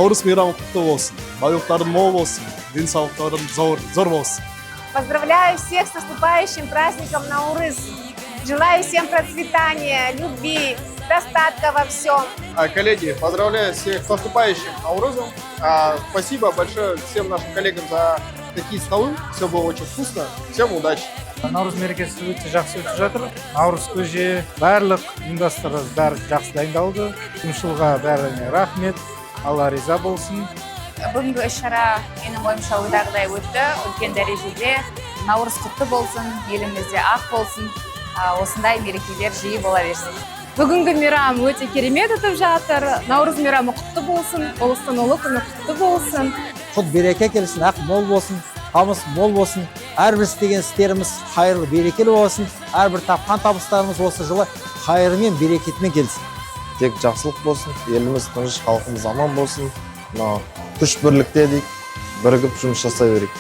Наурыз мейрамы құтты болсын. Байлықтарың мол болсын. Денсаулықтарың зор болсын. Поздравляю всех с наступающим праздником Наурыз. Желаю всем процветания, любви, достатка во всем. Коллеги, поздравляю всех с наступающим Наурузом. Спасибо большое всем нашим коллегам за такие столы. Все было очень вкусно. Всем удачи. Наурыз мерекесі өте жақсы өтіп жатыр. Наурыз көже барлық ұйымдастырып бәрі жақсы дайындалды. Жұмысшыларға бәріне рахмет. Алла риза болсын. Бүгінгі іс-шара менің ойымша ойдағыдай өтті. Үлкен дәрежеде Наурыз құтты болсын, елімізде ақ болсын. Осындай мерекелер жиі бола берсін. Бүгінгі мейрам өте керемет өтіп жатыр. Наурыз мейрамы құтты болсын, ұлыстың ұлы күні құтты болсын. Құт береке келсін, ақ мол болсын, тамыз мол болсын. Әрбір істеген істеріміз қайырлы, берекелі болсын. Әрбір тапқан табыстарымыз осы жылы қайырымен, берекетімен келсін. Тек жақсылық болсын, еліміз тыныш, халқымыз аман болсын. Күш бірлікте дейік, бірігіп жұмыс жасай берейік.